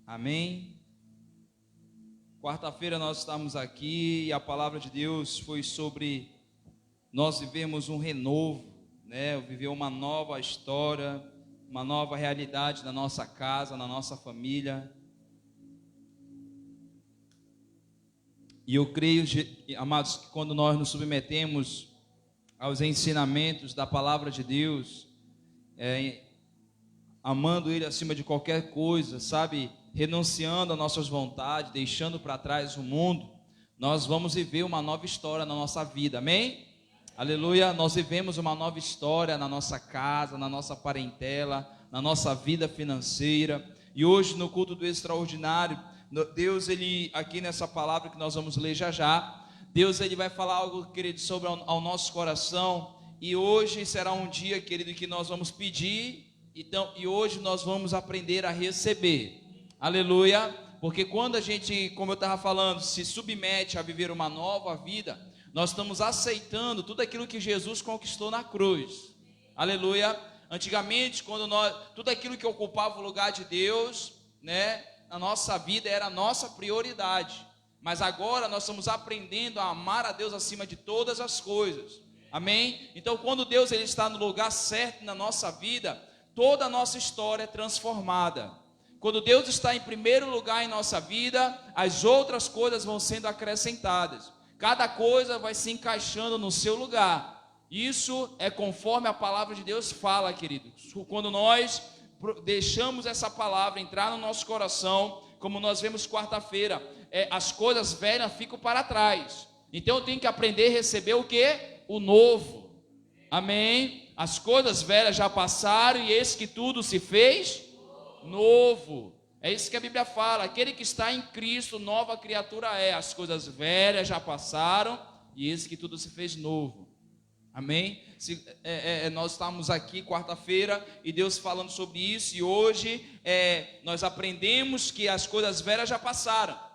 Amém? Quarta-feira nós estamos aqui e a palavra de Deus foi sobre nós vivemos um renovo, viver uma nova história, uma nova realidade na nossa casa, na nossa família. E eu creio, amados, que quando nós nos submetemos aos ensinamentos da palavra de Deus, amando Ele acima de qualquer coisa, sabe, renunciando às nossas vontades, deixando para trás o mundo, nós vamos viver uma nova história na nossa vida, amém? Aleluia, nós vivemos uma nova história na nossa casa, na nossa parentela, na nossa vida financeira. E hoje no culto do extraordinário, Deus, Ele, aqui nessa palavra que nós vamos ler já, Deus, Ele vai falar algo, querido, sobre ao nosso coração. E hoje será um dia, querido, que nós vamos pedir, então, e hoje nós vamos aprender a receber. Aleluia, porque quando a gente, como eu estava falando, se submete a viver uma nova vida, nós estamos aceitando tudo aquilo que Jesus conquistou na cruz. Aleluia. Antigamente, tudo aquilo que ocupava o lugar de Deus, na nossa vida era a nossa prioridade. Mas agora nós estamos aprendendo a amar a Deus acima de todas as coisas. Amém? Então, quando Deus ele está no lugar certo na nossa vida, toda a nossa história é transformada. Quando Deus está em primeiro lugar em nossa vida, as outras coisas vão sendo acrescentadas. Cada coisa vai se encaixando no seu lugar. Isso é conforme a palavra de Deus fala, querido. Quando nós deixamos essa palavra entrar no nosso coração, como nós vemos quarta-feira, as coisas velhas ficam para trás. Então eu tenho que aprender a receber o quê? O novo. Amém? As coisas velhas já passaram e eis que tudo se fez novo. É isso que a Bíblia fala. Aquele que está em Cristo, nova criatura é. As coisas velhas já passaram e eis que tudo se fez novo. Amém? Nós estamos aqui quarta-feira e Deus falando sobre isso. E hoje nós aprendemos que as coisas velhas já passaram.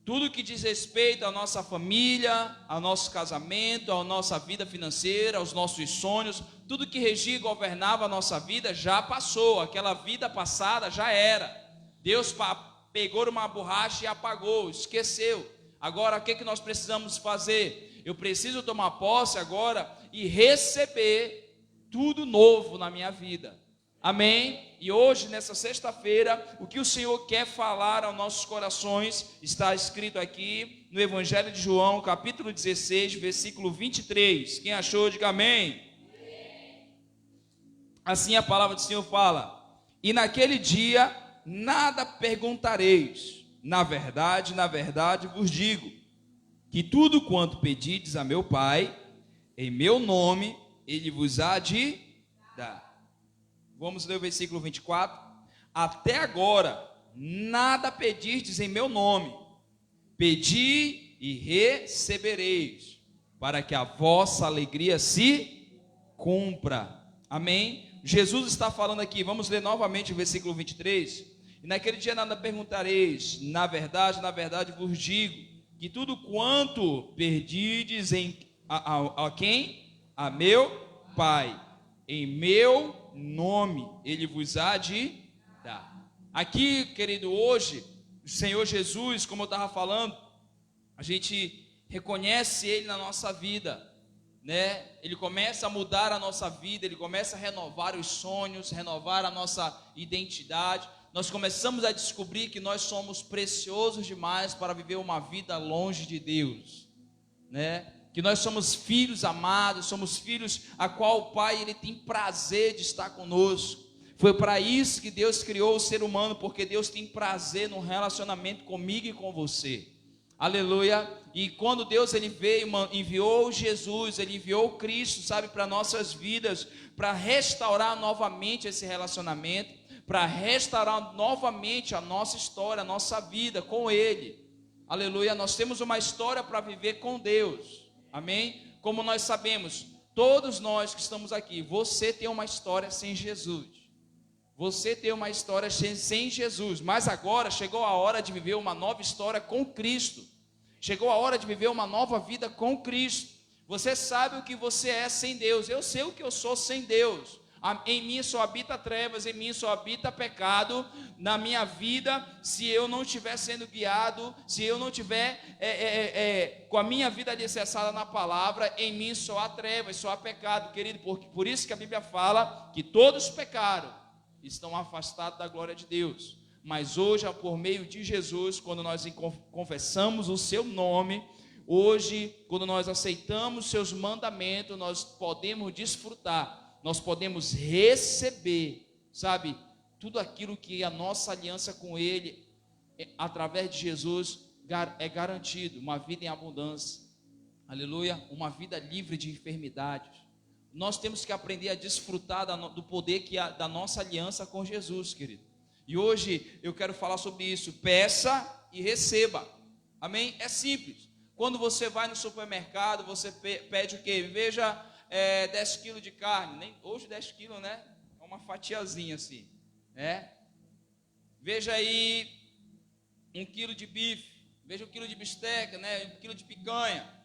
Tudo que diz respeito à nossa família, ao nosso casamento, à nossa vida financeira, aos nossos sonhos, tudo que regia e governava a nossa vida já passou. Aquela vida passada já era. Deus pegou uma borracha e apagou, esqueceu. Agora o que nós precisamos fazer? Eu preciso tomar posse agora e receber tudo novo na minha vida. Amém? E hoje, nessa sexta-feira, o que o Senhor quer falar aos nossos corações está escrito aqui no Evangelho de João, capítulo 16, versículo 23. Quem achou, diga amém. Assim a palavra do Senhor fala: e naquele dia nada perguntareis, na verdade vos digo, que tudo quanto pedides a meu Pai, em meu nome, Ele vos há de dar. Vamos ler o versículo 24. Até agora, nada pedistes em meu nome. Pedi e recebereis, para que a vossa alegria se cumpra. Amém? Jesus está falando aqui, vamos ler novamente o versículo 23. E naquele dia nada perguntareis, na verdade vos digo, que tudo quanto pedides a quem? A meu Pai, em meu nome, Ele vos há de dar. Aqui, querido, hoje, o Senhor Jesus, como eu estava falando, a gente reconhece Ele na nossa vida, Ele começa a mudar a nossa vida, Ele começa a renovar os sonhos, renovar a nossa identidade. Nós começamos a descobrir que nós somos preciosos demais para viver uma vida longe de Deus, que nós somos filhos amados, somos filhos a qual o Pai ele tem prazer de estar conosco. Foi para isso que Deus criou o ser humano, porque Deus tem prazer no relacionamento comigo e com você. Aleluia. E quando Deus ele veio, enviou Jesus, ele enviou Cristo, sabe, para nossas vidas, para restaurar novamente esse relacionamento, para restaurar novamente a nossa história, a nossa vida com Ele. Aleluia. Nós temos uma história para viver com Deus. Amém? Como nós sabemos, todos nós que estamos aqui, você tem uma história sem Jesus. Você tem uma história sem Jesus. Mas agora chegou a hora de viver uma nova história com Cristo. Chegou a hora de viver uma nova vida com Cristo. Você sabe o que você é sem Deus. Eu sei o que eu sou sem Deus. Em mim só habita trevas, em mim só habita pecado na minha vida, se eu não estiver sendo guiado, se eu não estiver com a minha vida alicerçada na palavra, em mim só há trevas, só há pecado, querido, porque por isso que a Bíblia fala que todos pecaram, estão afastados da glória de Deus. Mas hoje, por meio de Jesus, quando nós confessamos o seu nome, hoje, quando nós aceitamos seus mandamentos, nós podemos desfrutar, nós podemos receber, sabe, tudo aquilo que a nossa aliança com Ele, através de Jesus, é garantido, uma vida em abundância, aleluia, uma vida livre de enfermidades. Nós temos que aprender a desfrutar do poder da nossa aliança com Jesus, querido. E hoje eu quero falar sobre isso. Peça e receba. Amém? É simples. Quando você vai no supermercado, você pede o quê? Veja 10 quilos de carne. Hoje 10 quilos, né? É uma fatiazinha assim. Veja aí 1 quilo de bife. Veja 1 quilo de bisteca, né? 1 quilo de picanha.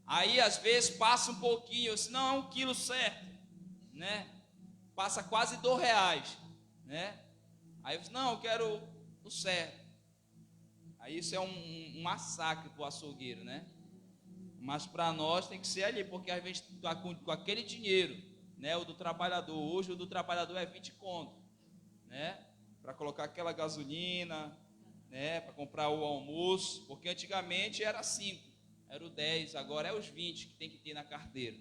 Aí às vezes passa um pouquinho, eu disse, não, é 1 quilo certo, né? Passa quase R$2, né? Aí eu disse, não, eu quero o certo. Aí isso é um massacre para o açougueiro, né? Mas para nós tem que ser ali, porque a gente está com aquele dinheiro, né? O do trabalhador, hoje o do trabalhador é 20 conto, né? Para colocar aquela gasolina, né? Para comprar o almoço, porque antigamente era 5. Era o 10, agora é os 20 que tem que ter na carteira,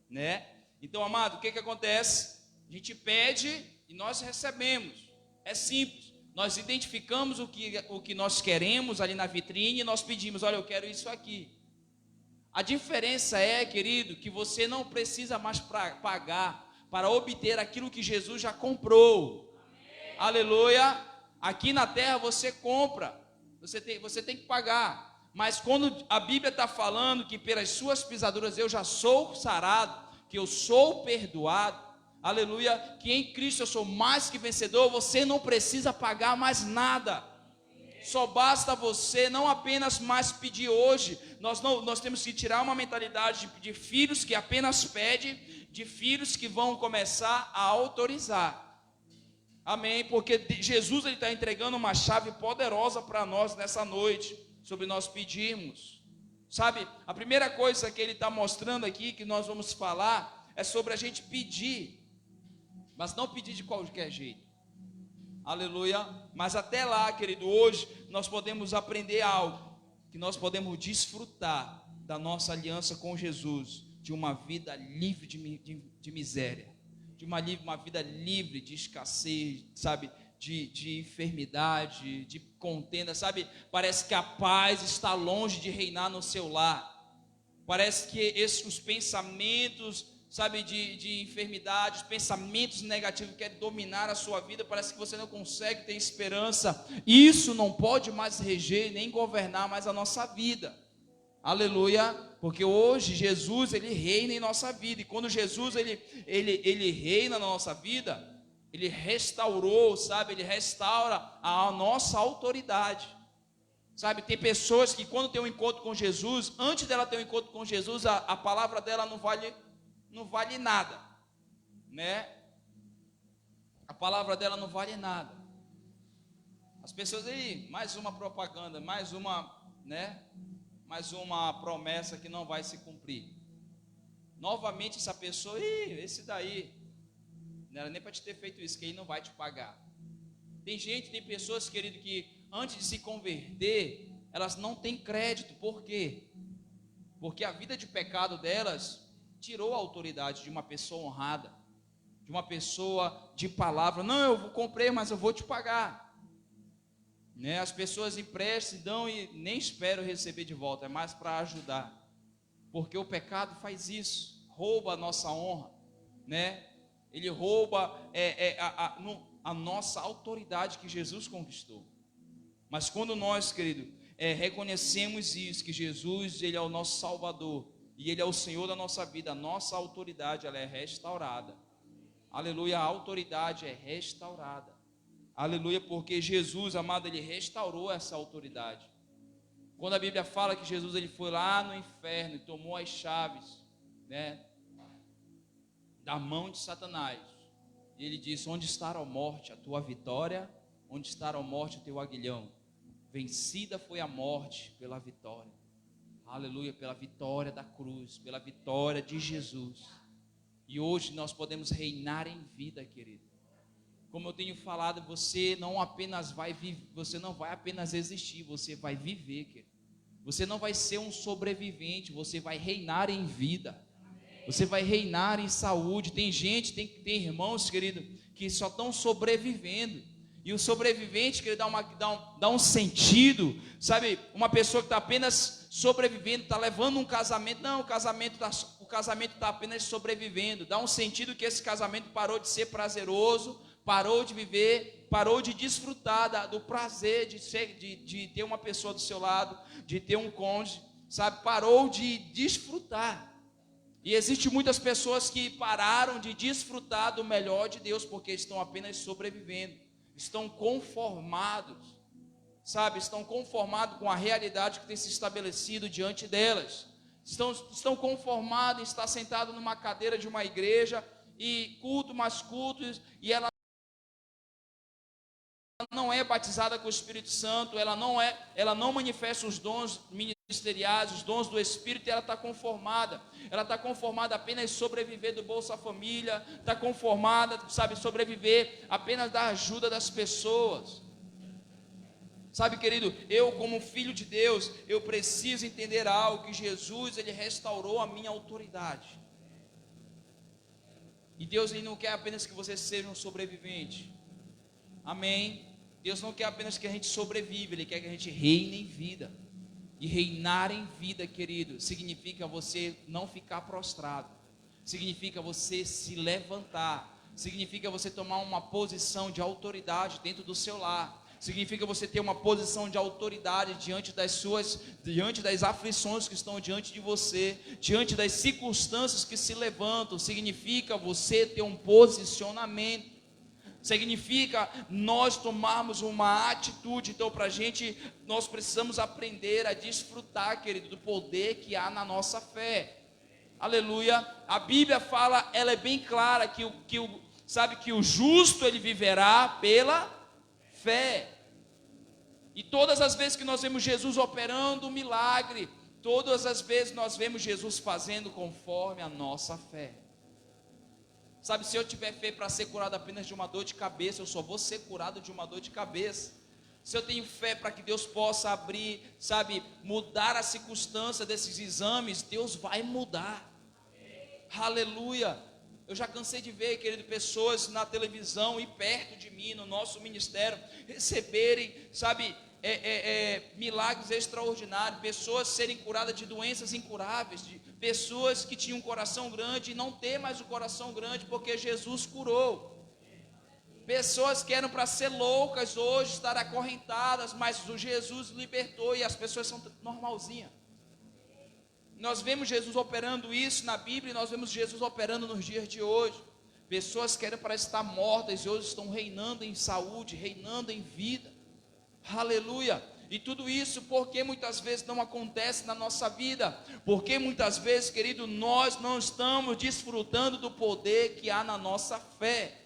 né? Então, amado, o que acontece? A gente pede e nós recebemos. É simples. Nós identificamos o que nós queremos ali na vitrine e nós pedimos, olha, eu quero isso aqui. A diferença é, querido, que você não precisa mais pagar para obter aquilo que Jesus já comprou. Amém. Aleluia. Aqui na terra você compra, você tem que pagar. Mas quando a Bíblia está falando que pelas suas pisaduras eu já sou sarado, que eu sou perdoado, aleluia, que em Cristo eu sou mais que vencedor, você não precisa pagar mais nada. Só basta você não apenas mais pedir hoje. Nós temos que tirar uma mentalidade de filhos que apenas pedem, de filhos que vão começar a autorizar. Amém? Porque Jesus está entregando uma chave poderosa para nós nessa noite, sobre nós pedirmos. Sabe, a primeira coisa que ele está mostrando aqui, que nós vamos falar, é sobre a gente pedir, mas não pedir de qualquer jeito. Aleluia. Mas até lá, querido, hoje nós podemos aprender algo, que nós podemos desfrutar da nossa aliança com Jesus, de uma vida livre de miséria, de uma vida livre de escassez, sabe, de enfermidade, de contenda, sabe? Parece que a paz está longe de reinar no seu lar. Parece que os pensamentos, sabe, de enfermidade, os pensamentos negativos que querem dominar a sua vida, parece que você não consegue ter esperança. Isso não pode mais reger nem governar mais a nossa vida. Aleluia, porque hoje Jesus, ele reina em nossa vida, e quando Jesus, ele reina na nossa vida, ele restaurou, sabe, ele restaura a nossa autoridade, sabe, tem pessoas que quando tem um encontro com Jesus, antes dela ter um encontro com Jesus, a palavra dela não vale nada, né, a palavra dela não vale nada, as pessoas aí, mais uma propaganda, mais uma promessa que não vai se cumprir, novamente essa pessoa, esse daí, não era nem para te ter feito isso, que ele não vai te pagar. Tem pessoas, querido, que antes de se converter, elas não têm crédito. Por quê? Porque a vida de pecado delas tirou a autoridade de uma pessoa honrada, de uma pessoa de palavra. Não, eu comprei, mas eu vou te pagar, né? As pessoas emprestam, dão e nem esperam receber de volta, é mais para ajudar, porque o pecado faz isso, rouba a nossa honra, né? Ele rouba a nossa autoridade que Jesus conquistou. Mas quando nós, querido, reconhecemos isso, que Jesus, ele é o nosso Salvador, e ele é o Senhor da nossa vida, a nossa autoridade, ela é restaurada. Aleluia, a autoridade é restaurada. Aleluia, porque Jesus, amado, ele restaurou essa autoridade. Quando a Bíblia fala que Jesus, ele foi lá no inferno e tomou as chaves, né, da mão de Satanás, E ele disse: onde está a morte, a tua vitória? Onde está a morte, o teu aguilhão? Vencida foi a morte pela vitória. Aleluia, pela vitória da cruz, pela vitória de Jesus. E hoje nós podemos reinar em vida, querido. Como eu tenho falado, você não vai apenas existir, você vai viver, querido. Você não vai ser um sobrevivente, você vai reinar em vida. Você vai reinar em saúde. Tem tem irmãos, querido, que só estão sobrevivendo. E o sobrevivente, querido, dá um sentido, sabe? Uma pessoa que está apenas sobrevivendo, está levando um casamento. Não, o casamento está apenas sobrevivendo. Dá um sentido que esse casamento parou de ser prazeroso, parou de viver, parou de desfrutar do prazer de ter uma pessoa do seu lado, de ter um cônjuge, sabe? Parou de desfrutar. E existem muitas pessoas que pararam de desfrutar do melhor de Deus, porque estão apenas sobrevivendo, estão conformados, sabe? Estão conformados com a realidade que tem se estabelecido diante delas. Estão conformados em estar sentado numa cadeira de uma igreja, e culto mais cultos, e ela não é batizada com o Espírito Santo, ela não manifesta os dons ministeriais, os dons do Espírito, e ela está conformada apenas em sobreviver do Bolsa Família, está conformada, sabe, sobreviver apenas da ajuda das pessoas. Sabe, querido, eu como filho de Deus, eu preciso entender algo, que Jesus, ele restaurou a minha autoridade. E Deus, ele não quer apenas que você seja um sobrevivente. Amém? Deus não quer apenas que a gente sobreviva, Ele quer que a gente reine em vida. E reinar em vida, querido, significa você não ficar prostrado, significa você se levantar, significa você tomar uma posição de autoridade dentro do seu lar, significa você ter uma posição de autoridade diante das aflições que estão diante de você, diante das circunstâncias que se levantam. Significa você ter um posicionamento, significa nós tomarmos uma atitude. Então, nós precisamos aprender a desfrutar, querido, do poder que há na nossa fé. Aleluia. A Bíblia fala, ela é bem clara, que o justo ele viverá pela fé. E todas as vezes que nós vemos Jesus operando um milagre, todas as vezes nós vemos Jesus fazendo conforme a nossa fé. Sabe, se eu tiver fé para ser curado apenas de uma dor de cabeça, eu só vou ser curado de uma dor de cabeça. Se eu tenho fé para que Deus possa abrir, sabe, mudar a circunstância desses exames, Deus vai mudar. Aleluia. Eu já cansei de ver, querido, pessoas na televisão e perto de mim, no nosso ministério, receberem, sabe, milagres extraordinários, pessoas serem curadas de doenças incuráveis, de pessoas que tinham um coração grande e não ter mais o coração grande porque Jesus curou. Pessoas que eram para ser loucas hoje, estar acorrentadas, mas o Jesus libertou e as pessoas são normalzinhas. Nós vemos Jesus operando isso na Bíblia, e nós vemos Jesus operando nos dias de hoje. Pessoas que eram para estar mortas e hoje estão reinando em saúde, reinando em vida. Aleluia. E tudo isso porque muitas vezes não acontece na nossa vida, porque muitas vezes, querido, nós não estamos desfrutando do poder que há na nossa fé.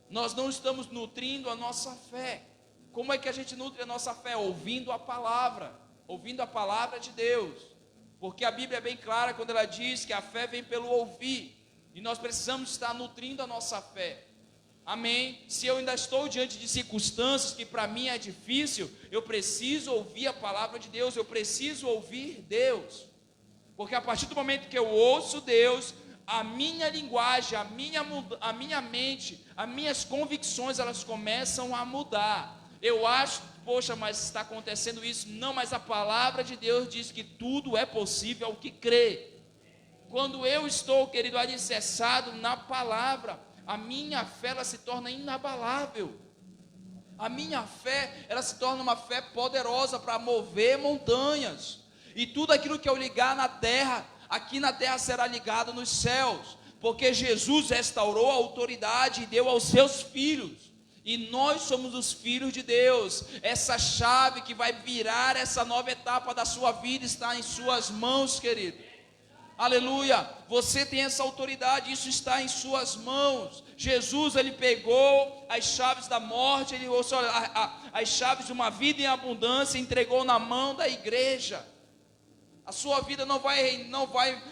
Nós não estamos nutrindo a nossa fé. Como é que a gente nutre a nossa fé? Ouvindo a palavra de Deus. Porque a Bíblia é bem clara quando ela diz que a fé vem pelo ouvir, e nós precisamos estar nutrindo a nossa fé. Amém? Se eu ainda estou diante de circunstâncias que para mim é difícil, eu preciso ouvir a palavra de Deus, eu preciso ouvir Deus. Porque a partir do momento que eu ouço Deus, a minha linguagem, a minha mente, as minhas convicções, elas começam a mudar. Eu acho, poxa, mas está acontecendo isso. Não, mas a palavra de Deus diz que tudo é possível ao que crê. Quando eu estou, querido, alicerçado na palavra, a minha fé, ela se torna inabalável. A minha fé, ela se torna uma fé poderosa para mover montanhas. E tudo aquilo que eu ligar na terra, aqui na terra será ligado nos céus. Porque Jesus restaurou a autoridade e deu aos seus filhos. E nós somos os filhos de Deus. Essa chave que vai virar essa nova etapa da sua vida está em suas mãos, querido. Aleluia, você tem essa autoridade, isso está em suas mãos. Jesus, ele pegou as chaves da morte, as chaves de uma vida em abundância, entregou na mão da igreja. A sua vida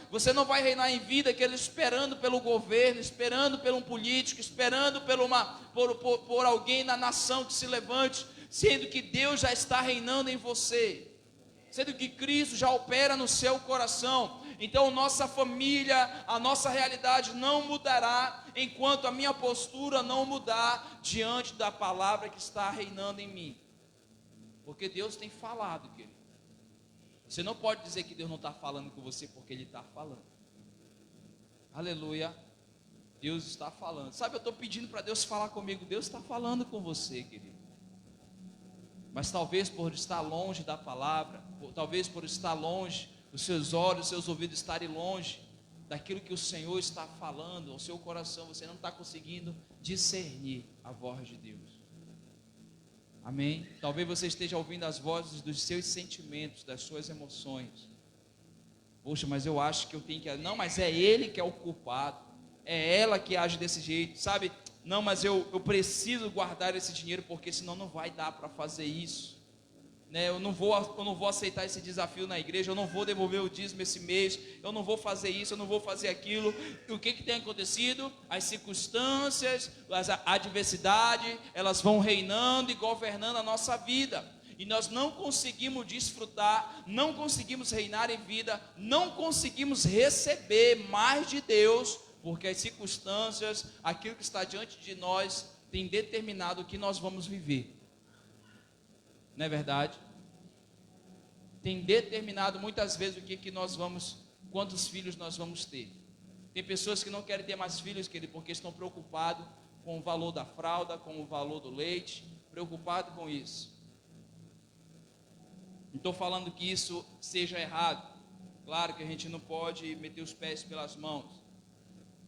você não vai reinar em vida, querido, esperando pelo governo, esperando por um político, esperando por alguém na nação que se levante, sendo que Deus já está reinando em você, sendo que Cristo já opera no seu coração. Então nossa família, a nossa realidade não mudará, enquanto a minha postura não mudar diante da palavra que está reinando em mim, porque Deus tem falado, querido. Você não pode dizer que Deus não está falando com você, porque Ele está falando. Aleluia. Deus está falando. Sabe, eu estou pedindo para Deus falar comigo. Deus está falando com você, querido. Mas talvez por estar longe da palavra, talvez por estar longe, os seus olhos, os seus ouvidos estarem longe daquilo que o Senhor está falando, o seu coração, você não está conseguindo discernir a voz de Deus. Amém? Talvez você esteja ouvindo as vozes dos seus sentimentos, das suas emoções. Poxa, mas eu acho que eu tenho que... Não, mas é ele que é o culpado. É ela que age desse jeito, sabe? Não, mas eu preciso guardar esse dinheiro, porque senão não vai dar para fazer isso. Né? Eu não vou aceitar esse desafio na igreja, eu não vou devolver o dízimo esse mês, eu não vou fazer isso, eu não vou fazer aquilo. E o que tem acontecido? As circunstâncias, a adversidade, elas vão reinando e governando a nossa vida. E nós não conseguimos desfrutar, não conseguimos reinar em vida, não conseguimos receber mais de Deus, porque as circunstâncias, aquilo que está diante de nós, tem determinado o que nós vamos viver. Não é verdade? Tem determinado muitas vezes o que nós vamos, quantos filhos nós vamos ter. Tem pessoas que não querem ter mais filhos, querido, porque estão preocupados com o valor da fralda, com o valor do leite, preocupados com isso. Não estou falando que isso seja errado. Claro que a gente não pode meter os pés pelas mãos.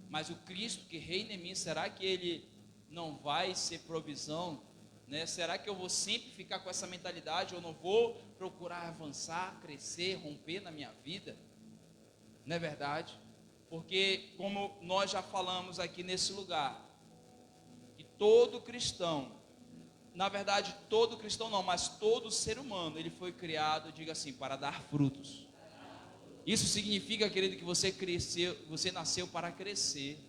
Mas o Cristo que reina em mim, será que Ele não vai ser provisão? Né? Será que eu vou sempre ficar com essa mentalidade? Eu não vou procurar avançar, crescer, romper na minha vida? Não é verdade? Porque, como nós já falamos aqui nesse lugar, que todo cristão, na verdade todo cristão não, mas todo ser humano, ele foi criado, diga assim, para dar frutos. Isso significa, querido, que você nasceu para crescer.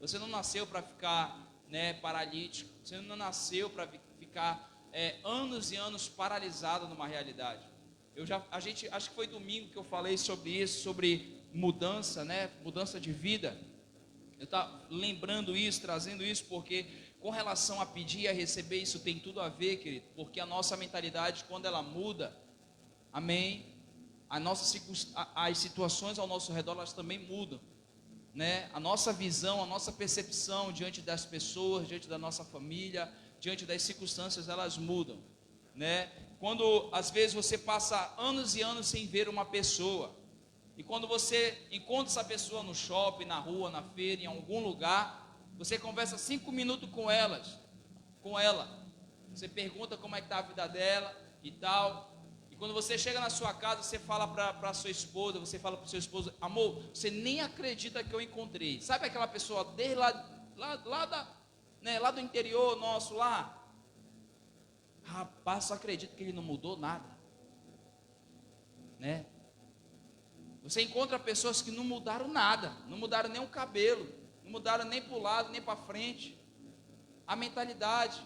Você não nasceu para ficar paralítico. Você não nasceu para ficar anos e anos paralisado numa realidade. Acho que foi domingo que eu falei sobre isso, sobre mudança, mudança de vida. Eu estava lembrando isso, trazendo isso, porque com relação a pedir e a receber, isso tem tudo a ver, querido, porque a nossa mentalidade, quando ela muda, amém, as situações ao nosso redor, elas também mudam. A nossa visão, a nossa percepção diante das pessoas, diante da nossa família, diante das circunstâncias, elas mudam. Quando às vezes você passa anos e anos sem ver uma pessoa, e quando você encontra essa pessoa no shopping, na rua, na feira, em algum lugar, você conversa 5 minutos com ela, você pergunta como é que está a vida dela e tal. E quando você chega na sua casa, você fala para sua esposa, você fala para o seu esposo: amor, você nem acredita que eu encontrei. Sabe aquela pessoa desde lá do interior nosso lá? Rapaz, só acredito que ele não mudou nada. Você encontra pessoas que não mudaram nada, não mudaram nem o cabelo, não mudaram nem para o lado, nem para frente. A mentalidade.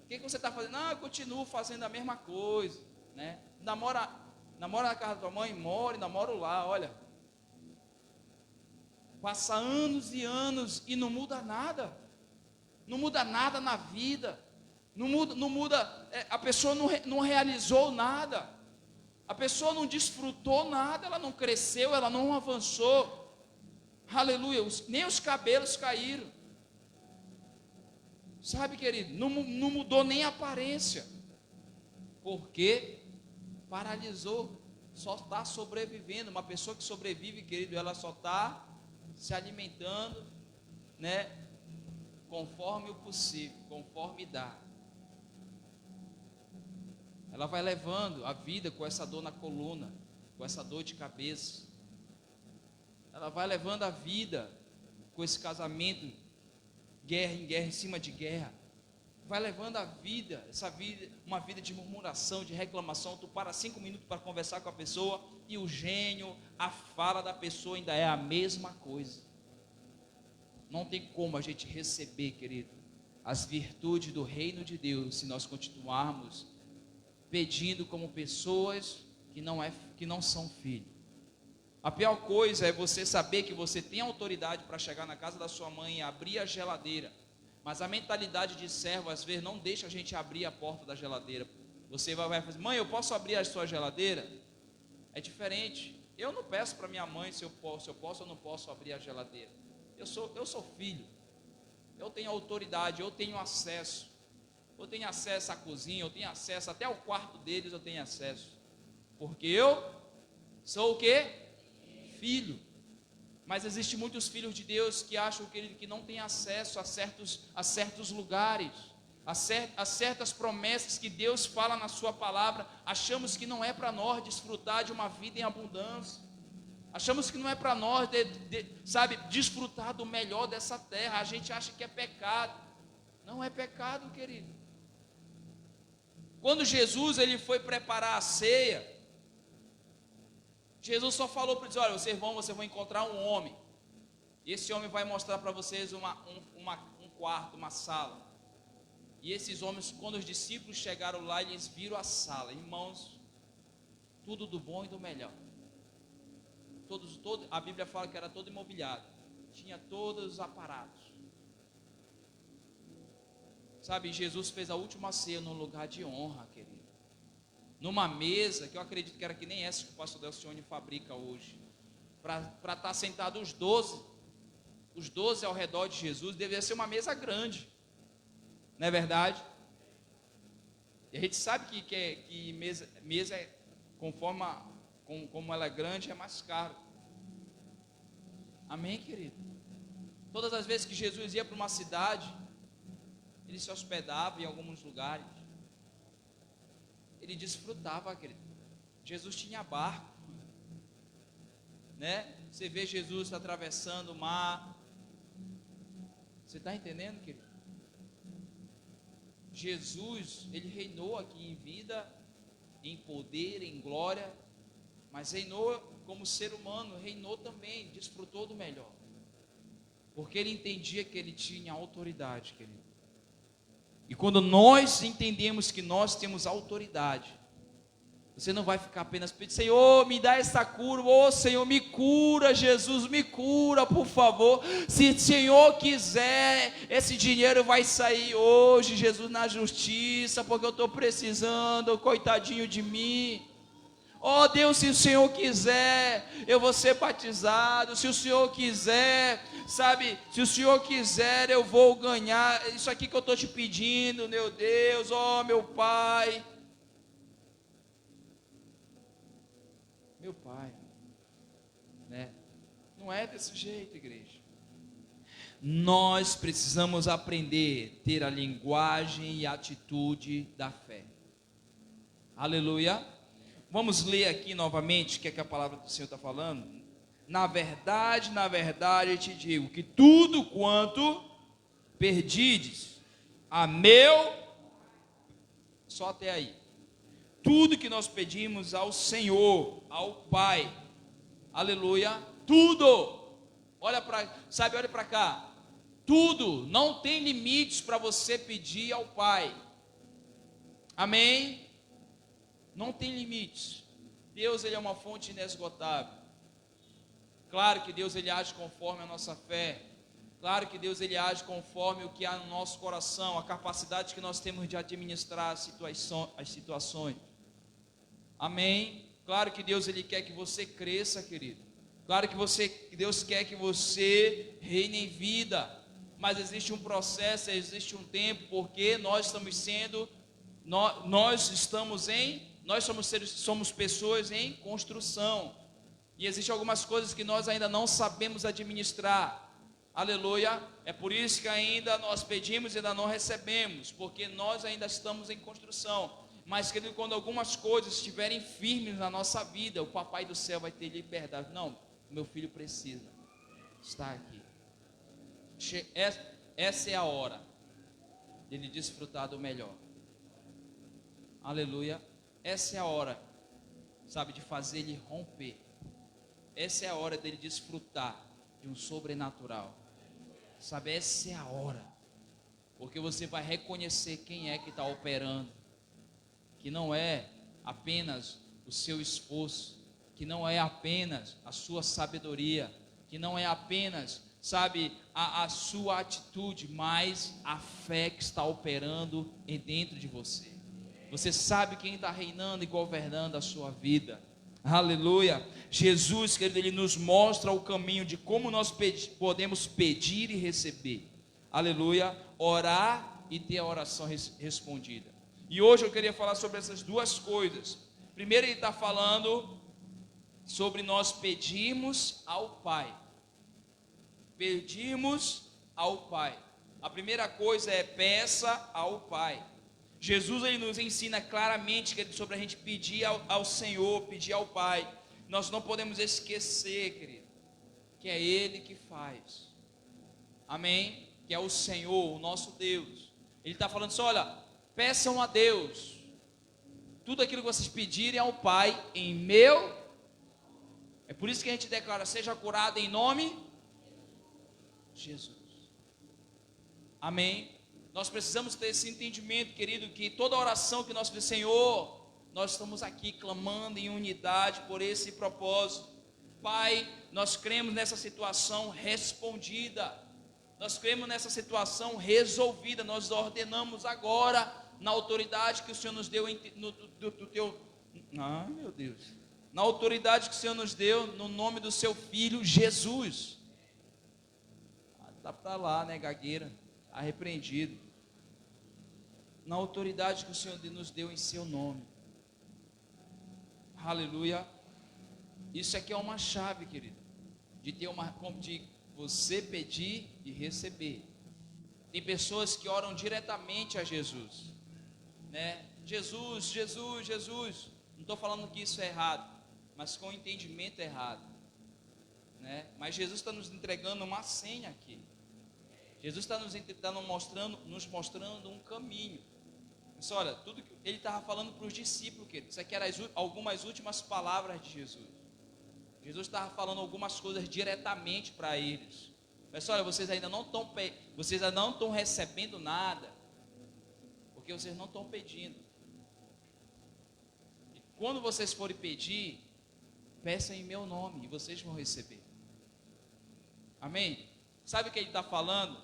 O que você está fazendo? Eu continuo fazendo a mesma coisa, Namora na casa da tua mãe, namoro lá, olha. Passa anos e anos e não muda nada. Não muda nada na vida. Não muda, a pessoa não realizou nada. A pessoa não desfrutou nada, ela não cresceu, ela não avançou. Aleluia, nem os cabelos caíram. Sabe, querido, não mudou nem a aparência. Por quê? Paralisou, só está sobrevivendo. Uma pessoa que sobrevive, querido, ela só está se alimentando, conforme o possível, conforme dá. Ela vai levando a vida com essa dor na coluna, com essa dor de cabeça. Ela vai levando a vida com esse casamento, guerra em guerra, em cima de guerra. Vai levando a vida, essa vida, uma vida de murmuração, de reclamação. Tu para 5 minutos para conversar com a pessoa e o gênio, a fala da pessoa ainda é a mesma coisa. Não tem como a gente receber, querido, as virtudes do reino de Deus se nós continuarmos pedindo como pessoas que não são filhos. A pior coisa é você saber que você tem autoridade para chegar na casa da sua mãe e abrir a geladeira, mas a mentalidade de servo às vezes não deixa a gente abrir a porta da geladeira. Você vai fazer: mãe, eu posso abrir a sua geladeira? É diferente. Eu não peço para minha mãe se eu posso ou não posso abrir a geladeira. Eu sou filho, eu tenho autoridade, eu tenho acesso. Eu tenho acesso à cozinha, eu tenho acesso até ao quarto deles, eu tenho acesso. Porque eu sou o quê? Filho. Mas existem muitos filhos de Deus que acham que não têm acesso a certos lugares, a certas promessas que Deus fala na sua palavra. Achamos que não é para nós desfrutar de uma vida em abundância. Achamos que não é para nós, desfrutar do melhor dessa terra. A gente acha que é pecado. Não é pecado, querido. Quando Jesus ele foi preparar a ceia, Jesus só falou para eles: olha, vocês vão encontrar um homem. E esse homem vai mostrar para vocês um quarto, uma sala. E esses homens, quando os discípulos chegaram lá, eles viram a sala. Irmãos, tudo do bom e do melhor. A Bíblia fala que era todo imobiliado. Tinha todos os aparatos. Sabe, Jesus fez a última ceia num lugar de honra, querido. Numa mesa, que eu acredito que era que nem essa que o pastor Delcione fabrica hoje. Para estar sentado os 12 ao redor de Jesus, deveria ser uma mesa grande. Não é verdade? E a gente sabe que mesa é, como ela é grande, é mais caro. Amém, querido? Todas as vezes que Jesus ia para uma cidade, ele se hospedava em alguns lugares. Ele desfrutava, querido. Jesus tinha barco, né? Você vê Jesus atravessando o mar. Você está entendendo, querido? Jesus, ele reinou aqui em vida, em poder, em glória, mas reinou como ser humano, reinou também, desfrutou do melhor, porque ele entendia que ele tinha autoridade, querido. E quando nós entendemos que nós temos autoridade, você não vai ficar apenas pedindo: Senhor, me dá essa cura. Ô Senhor, me cura, Jesus, me cura, por favor. Se o Senhor quiser, esse dinheiro vai sair hoje, Jesus, na justiça, porque eu estou precisando, coitadinho de mim. Ó Deus, se o Senhor quiser, eu vou ser batizado. Se o Senhor quiser, se o Senhor quiser, eu vou ganhar isso aqui que eu estou te pedindo, meu Deus, ó meu Pai. Meu Pai, né? Não é desse jeito, igreja. Nós precisamos aprender a ter a linguagem e a atitude da fé. Aleluia. Vamos ler aqui novamente o que é que a palavra do Senhor está falando. Na verdade, eu te digo que tudo quanto perdides a meu, só até aí, tudo que nós pedimos ao Senhor, ao Pai, aleluia, tudo, olha para cá, tudo, não tem limites para você pedir ao Pai, amém? Não tem limites. Deus, ele é uma fonte inesgotável. Claro que Deus, ele age conforme a nossa fé. Claro que Deus, ele age conforme o que há no nosso coração, a capacidade que nós temos de administrar as situações. Amém? Claro que Deus, ele quer que você cresça, querido. Claro que Deus quer que você reine em vida. Mas existe um processo, existe um tempo, porque nós somos pessoas em construção, e existem algumas coisas que nós ainda não sabemos administrar, aleluia. É por isso que ainda nós pedimos e ainda não recebemos, porque nós ainda estamos em construção. Mas quando algumas coisas estiverem firmes na nossa vida, o Papai do Céu vai ter liberdade. Não, o meu filho precisa estar aqui. Essa é a hora dele desfrutar do melhor. Aleluia. Essa é a hora, sabe, de fazer ele romper. Essa é a hora dele desfrutar de um sobrenatural. Sabe, essa é a hora. Porque você vai reconhecer quem é que está operando. Que não é apenas o seu esforço. Que não é apenas a sua sabedoria. Que não é apenas, sabe, a sua atitude, mas a fé que está operando dentro de você. Você sabe quem está reinando e governando a sua vida. Aleluia. Jesus, querido, ele nos mostra o caminho de como nós podemos pedir e receber. Aleluia. Orar e ter a oração respondida. E hoje eu queria falar sobre essas duas coisas. Primeiro, ele está falando sobre nós pedirmos ao Pai. Pedimos ao Pai. A primeira coisa é peça ao Pai. Jesus, ele nos ensina claramente que sobre a gente pedir ao Senhor, pedir ao Pai. Nós não podemos esquecer, querido, que é Ele que faz. Amém? Que é o Senhor, o nosso Deus. Ele está falando assim, olha, peçam a Deus tudo aquilo que vocês pedirem ao Pai em meu. É por isso que a gente declara, seja curado em nome de Jesus. Amém? Nós precisamos ter esse entendimento, querido, que toda oração que nós fizemos, Senhor, nós estamos aqui clamando em unidade por esse propósito. Pai, nós cremos nessa situação respondida. Nós cremos nessa situação resolvida. Nós ordenamos agora, na autoridade que o Senhor nos deu, meu Deus, na autoridade que o Senhor nos deu, no nome do seu Filho Jesus. Está para lá, né, gagueira? Está repreendido. Na autoridade que o Senhor nos deu em seu nome. Aleluia. Isso aqui é uma chave, querido, de você pedir e receber. Tem pessoas que oram diretamente a Jesus, né? Jesus. Não estou falando que isso é errado, mas com entendimento errado, né? Mas Jesus está nos entregando uma senha aqui. Jesus está nos mostrando um caminho. Mas olha, tudo que ele estava falando para os discípulos, querido, isso aqui eram algumas últimas palavras de Jesus. Jesus estava falando algumas coisas diretamente para eles. Mas olha, vocês ainda não estão recebendo nada, porque vocês não estão pedindo. E quando vocês forem pedir, peçam em meu nome e vocês vão receber. Amém? Sabe o que ele está falando?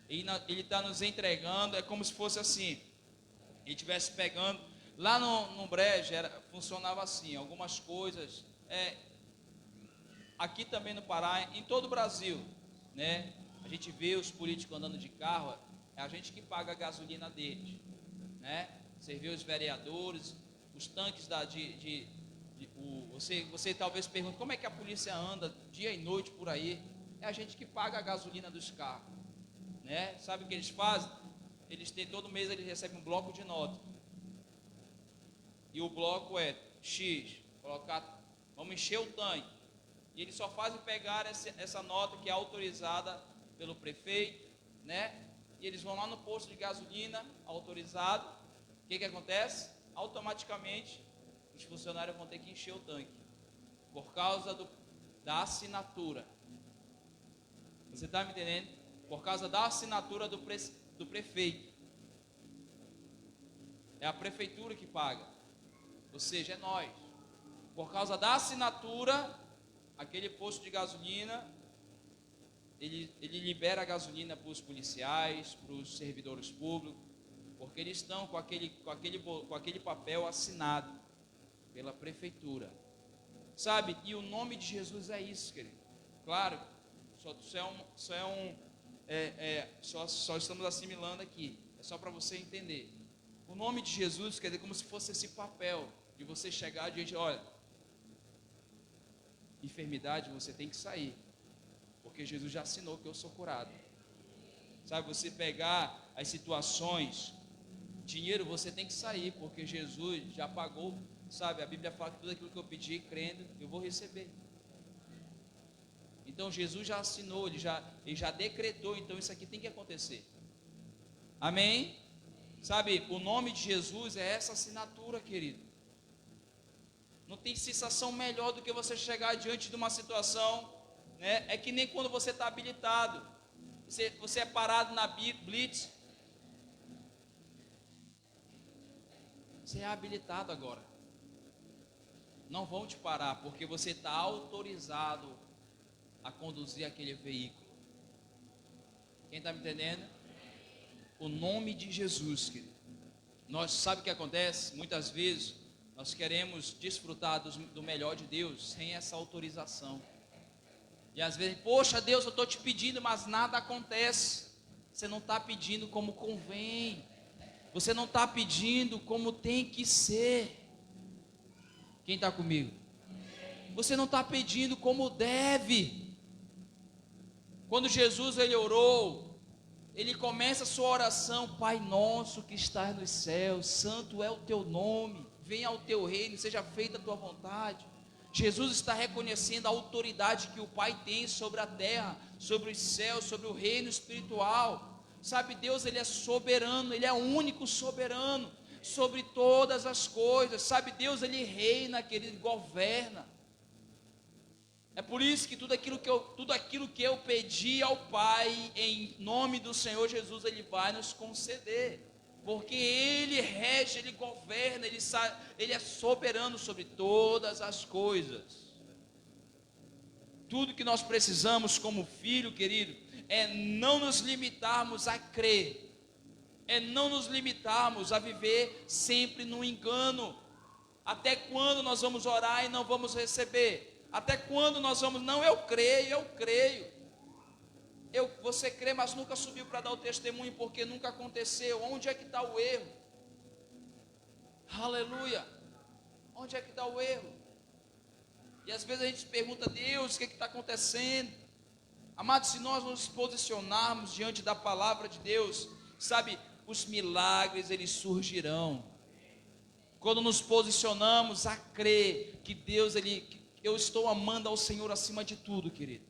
Ele está nos entregando, é como se fosse assim, ele estivesse pegando, lá no Brejo funcionava assim, algumas coisas, aqui também no Pará, em todo o Brasil, né? A gente vê os políticos andando de carro, é a gente que paga a gasolina deles, né? Você vê os vereadores, os tanques você talvez pergunte, como é que a polícia anda dia e noite por aí? É a gente que paga a gasolina dos carros, né? Sabe o que eles fazem? Todo mês eles recebem um bloco de nota. E o bloco é X, vamos encher o tanque. E eles só fazem pegar essa nota que é autorizada pelo prefeito, né? E eles vão lá no posto de gasolina, autorizado. O que acontece? Automaticamente, os funcionários vão ter que encher o tanque. Por causa da assinatura. Você está me entendendo? Por causa da assinatura do prefeito. É a prefeitura que paga. Ou seja, é nós. Por causa da assinatura, aquele posto de gasolina, ele libera a gasolina para os policiais, para os servidores públicos, porque eles estão com aquele papel assinado pela prefeitura. Sabe? E o nome de Jesus é isso, querido. Claro, só estamos assimilando aqui. É só para você entender. O nome de Jesus quer dizer como se fosse esse papel de você chegar diante, olha, enfermidade você tem que sair, porque Jesus já assinou que eu sou curado. Sabe, você pegar as situações, dinheiro você tem que sair, porque Jesus já pagou. Sabe, a Bíblia fala que tudo aquilo que eu pedir, crendo, eu vou receber. Então Jesus já assinou, ele já decretou, então isso aqui tem que acontecer. Amém? Sabe, o nome de Jesus é essa assinatura, querido. Não tem sensação melhor do que você chegar diante de uma situação, né? É que nem quando você está habilitado, você é parado na blitz, você é habilitado agora. Não vão te parar, porque você está autorizado a conduzir aquele veículo. Quem está me entendendo? O nome de Jesus, querido. Nós sabe o que acontece? Muitas vezes nós queremos desfrutar do melhor de Deus sem essa autorização. E às vezes, poxa Deus, eu estou te pedindo, mas nada acontece. Você não está pedindo como convém. Você não está pedindo como tem que ser. Quem está comigo? Você não está pedindo como deve. Quando Jesus ele orou, ele começa a sua oração: Pai nosso que estás nos céus, santo é o teu nome, venha ao teu reino, seja feita a tua vontade. Jesus está reconhecendo a autoridade que o Pai tem sobre a terra, sobre os céus, sobre o reino espiritual. Sabe, Deus ele é soberano, ele é o único soberano sobre todas as coisas. Sabe, Deus ele reina, ele governa. É por isso que tudo aquilo que eu pedi ao Pai, em nome do Senhor Jesus, Ele vai nos conceder. Porque Ele rege, Ele governa, Ele é soberano sobre todas as coisas. Tudo que nós precisamos como filho, querido, é não nos limitarmos a crer. É não nos limitarmos a viver sempre no engano. Até quando nós vamos orar e não vamos receber? Até quando nós vamos, não, eu creio. Você crê, mas nunca subiu para dar o testemunho, porque nunca aconteceu. Onde é que está o erro? Aleluia. Onde é que está o erro? E às vezes a gente pergunta: Deus, o que está acontecendo? Amados, se nós nos posicionarmos diante da palavra de Deus, sabe, os milagres eles surgirão. Quando nos posicionamos a crer que Deus eu estou amando ao Senhor acima de tudo, querido.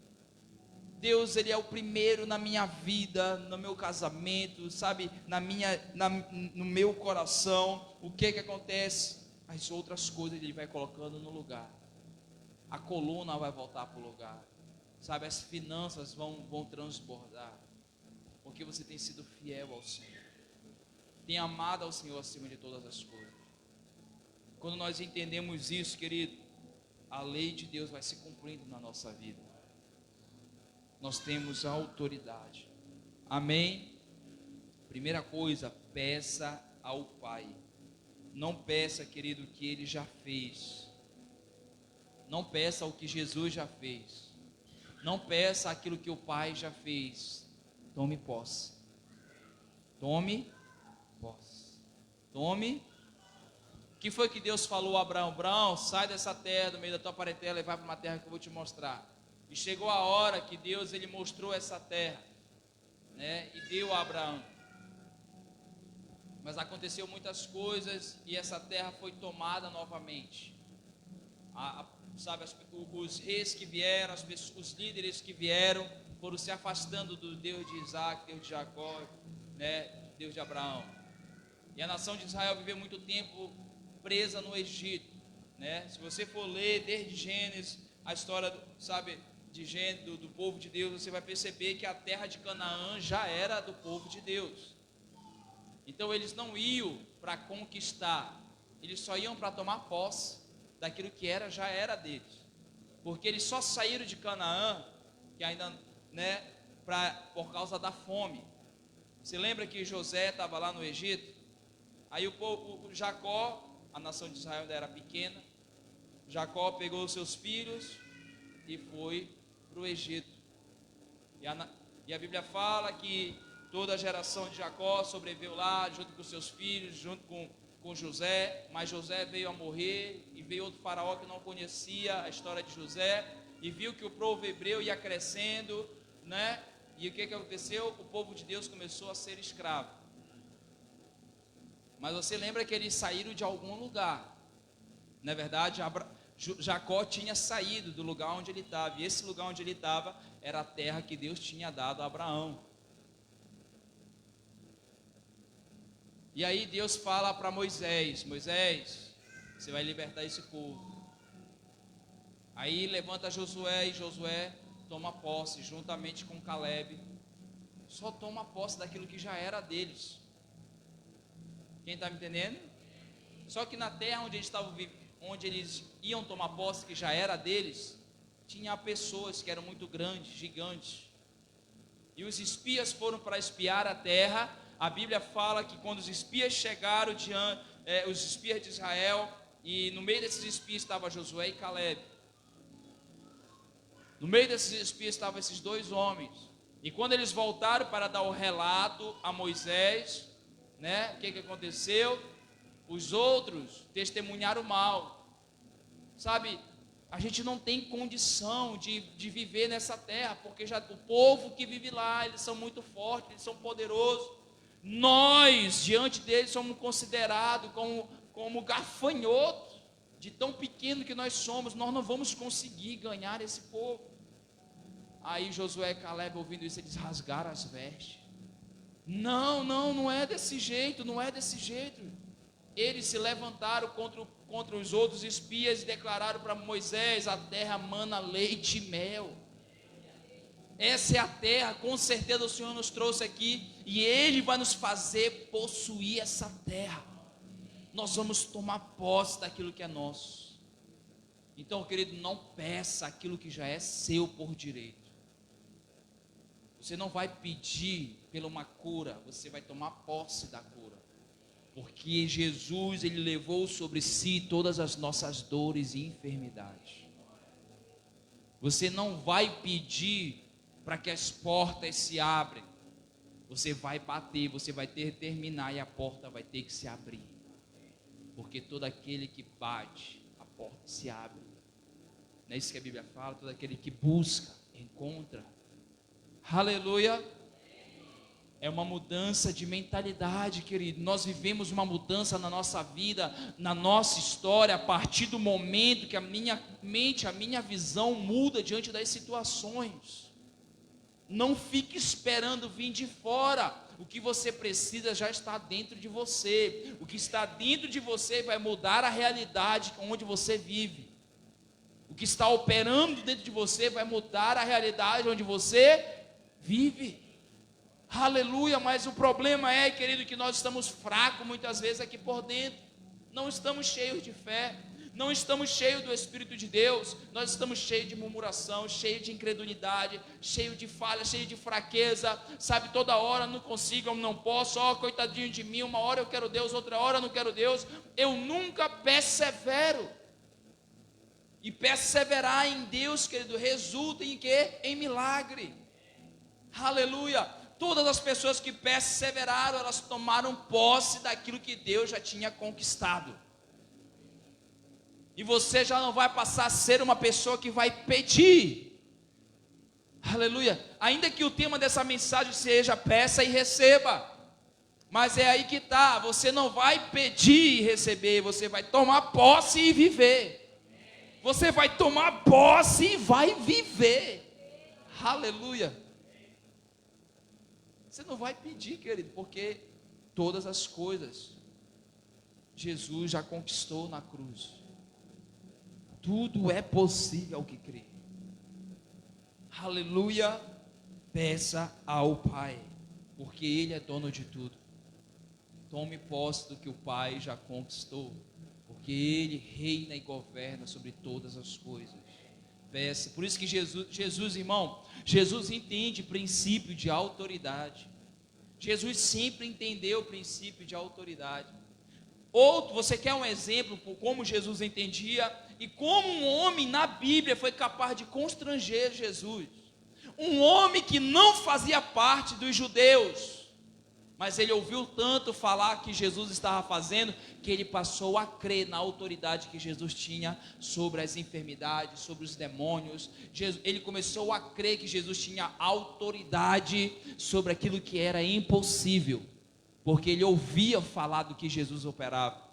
Deus ele é o primeiro na minha vida, no meu casamento, sabe, no meu coração. O que acontece? As outras coisas Ele vai colocando no lugar. A coluna vai voltar para o lugar, sabe, as finanças vão transbordar, porque você tem sido fiel ao Senhor, tem amado ao Senhor acima de todas as coisas. Quando nós entendemos isso, querido, a lei de Deus vai se cumprindo na nossa vida. Nós temos a autoridade. Amém? Primeira coisa, peça ao Pai. Não peça, querido, o que Ele já fez. Não peça o que Jesus já fez. Não peça aquilo que o Pai já fez. Tome posse. Tome posse. Tome. O que foi que Deus falou a Abraão? Abraão, sai dessa terra, do meio da tua parentela, e vai para uma terra que eu vou te mostrar. E chegou a hora que Deus ele mostrou essa terra, né? E deu a Abraão. Mas aconteceu muitas coisas e essa terra foi tomada novamente. Sabe, os reis que vieram, os líderes que vieram, foram se afastando do Deus de Isaac, Deus de Jacó, né? Deus de Abraão. E a nação de Israel viveu muito tempo presa no Egito, né? Se você for ler desde Gênesis a história, sabe, de Gênesis, do povo de Deus, você vai perceber que a terra de Canaã já era do povo de Deus. Então eles não iam para conquistar, eles só iam para tomar posse daquilo que já era deles, porque eles só saíram de Canaã, que ainda, né, por causa da fome. Você lembra que José estava lá no Egito? Aí o Jacó, a nação de Israel ainda era pequena, Jacó pegou os seus filhos e foi para o Egito. E a Bíblia fala que toda a geração de Jacó sobreviveu lá, junto com seus filhos, junto com José. Mas José veio a morrer, e veio outro faraó que não conhecia a história de José, e viu que o povo hebreu ia crescendo, né? E o que aconteceu? O povo de Deus começou a ser escravo. Mas você lembra que eles saíram de algum lugar, não é verdade? Jacó tinha saído do lugar onde ele estava, e esse lugar onde ele estava era a terra que Deus tinha dado a Abraão. E aí Deus fala para Moisés: Moisés, você vai libertar esse povo. Aí levanta Josué, e Josué toma posse, juntamente com Caleb. Só toma posse daquilo que já era deles. Quem está me entendendo? Só que na terra onde eles iam tomar posse, que já era deles, tinha pessoas que eram muito grandes, gigantes. E os espias foram para espiar a terra. A Bíblia fala que quando os espias chegaram os espias de Israel, e no meio desses espias estava Josué e Caleb. No meio desses espias estavam esses dois homens. E quando eles voltaram para dar o relato a Moisés, né, o que aconteceu? Os outros testemunharam mal. Sabe, a gente não tem condição de viver nessa terra, porque já o povo que vive lá, eles são muito fortes, eles são poderosos. Nós, diante deles, somos considerados como gafanhotos, de tão pequeno que nós somos. Nós não vamos conseguir ganhar esse povo. Aí Josué e Caleb, ouvindo isso, eles rasgaram as vestes. Não é desse jeito, não é desse jeito. Eles se levantaram contra os outros espias e declararam para Moisés: a terra mana leite e mel. Essa é a terra, com certeza o Senhor nos trouxe aqui, e Ele vai nos fazer possuir essa terra. Nós vamos tomar posse daquilo que é nosso. Então, querido, não peça aquilo que já é seu por direito. Você não vai pedir pela uma cura, você vai tomar posse da cura. Porque Jesus, Ele levou sobre si todas as nossas dores e enfermidades. Você não vai pedir para que as portas se abrem. Você vai bater, você vai terminar e a porta vai ter que se abrir. Porque todo aquele que bate, a porta se abre. Não é isso que a Bíblia fala? Todo aquele que busca, encontra. Aleluia. É uma mudança de mentalidade, querido. Nós vivemos uma mudança na nossa vida, na nossa história, a partir do momento que a minha mente, a minha visão muda diante das situações. Não fique esperando vir de fora. O que você precisa já está dentro de você. O que está dentro de você vai mudar a realidade onde você vive. O que está operando dentro de você vai mudar a realidade onde você vive. Aleluia. Mas o problema é, querido, que nós estamos fracos muitas vezes aqui por dentro. Não estamos cheios de fé. Não estamos cheios do Espírito de Deus. Nós estamos cheios de murmuração, cheios de incredulidade, cheios de falha, cheios de fraqueza. Sabe, toda hora não consigo, não posso. Coitadinho de mim, uma hora eu quero Deus, outra hora eu não quero Deus. Eu nunca persevero. E perseverar em Deus, querido, resulta em quê? Em milagre. Aleluia. Todas as pessoas que perseveraram, elas tomaram posse daquilo que Deus já tinha conquistado. E você já não vai passar a ser uma pessoa que vai pedir. Aleluia. Ainda que o tema dessa mensagem seja peça e receba. Mas é aí que está. Você não vai pedir e receber. Você vai tomar posse e viver. Você vai tomar posse e vai viver. Aleluia. Você não vai pedir, querido, porque todas as coisas Jesus já conquistou na cruz. Tudo é possível ao que crê. Aleluia. Peça ao Pai, porque Ele é dono de tudo. Tome posse do que o Pai já conquistou, porque Ele reina e governa sobre todas as coisas. Peça. Por isso que Jesus, irmão, Jesus entende princípio de autoridade. Jesus sempre entendeu o princípio de autoridade. Outro, você quer um exemplo por como Jesus entendia e como um homem na Bíblia foi capaz de constranger Jesus? Um homem que não fazia parte dos judeus, mas ele ouviu tanto falar que Jesus estava fazendo, que ele passou a crer na autoridade que Jesus tinha sobre as enfermidades, sobre os demônios. Ele começou a crer que Jesus tinha autoridade sobre aquilo que era impossível, porque ele ouvia falar do que Jesus operava.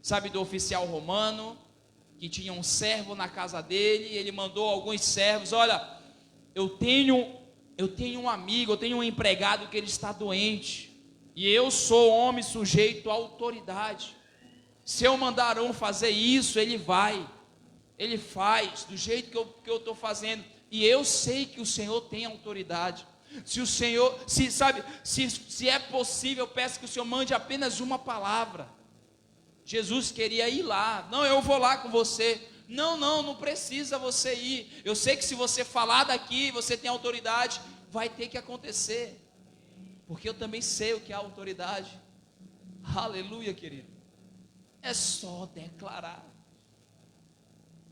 Sabe, do oficial romano, que tinha um servo na casa dele, e ele mandou alguns servos: olha, eu tenho um amigo, eu tenho um empregado que ele está doente, e eu sou homem sujeito à autoridade. Se eu mandar um fazer isso, ele vai, ele faz do jeito que eu estou fazendo, e eu sei que o Senhor tem autoridade. Se o Senhor, se é possível, eu peço que o Senhor mande apenas uma palavra. Jesus queria ir lá. Não, eu vou lá com você. Não precisa você ir. Eu sei que se você falar daqui, você tem autoridade, vai ter que acontecer, porque eu também sei o que é autoridade. Aleluia, querido. É só declarar.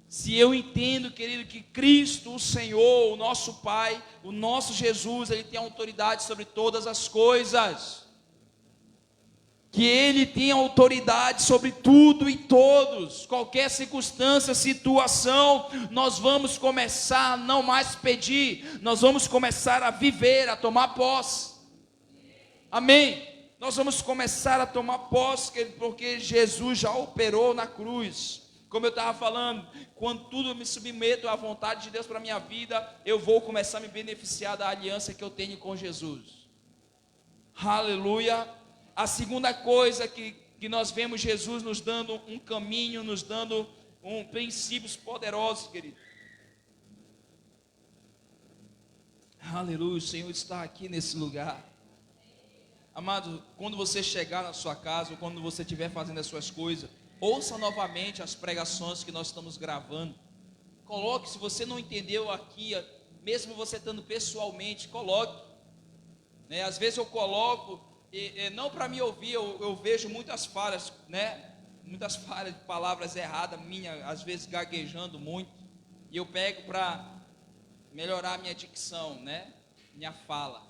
Se eu entendo, querido, que Cristo, o Senhor, o nosso Pai, o nosso Jesus, Ele tem autoridade sobre todas as coisas, que Ele tem autoridade sobre tudo e todos, qualquer circunstância, situação, nós vamos começar a não mais pedir, nós vamos começar a viver, a tomar posse. Amém? Nós vamos começar a tomar posse, porque Jesus já operou na cruz. Como eu estava falando, quando tudo eu me submeto à vontade de Deus para a minha vida, eu vou começar a me beneficiar da aliança que eu tenho com Jesus. Aleluia. A segunda coisa que nós vemos Jesus nos dando um caminho, nos dando princípios poderosos, querido. Aleluia, o Senhor está aqui nesse lugar. Amado, quando você chegar na sua casa, ou quando você estiver fazendo as suas coisas, ouça novamente as pregações que nós estamos gravando. Coloque, se você não entendeu aqui, mesmo você estando pessoalmente, coloque. Às vezes eu coloco, não para me ouvir, eu vejo muitas falhas, muitas falhas de palavras erradas, minha, às vezes gaguejando muito, e eu pego para melhorar a minha dicção, minha fala.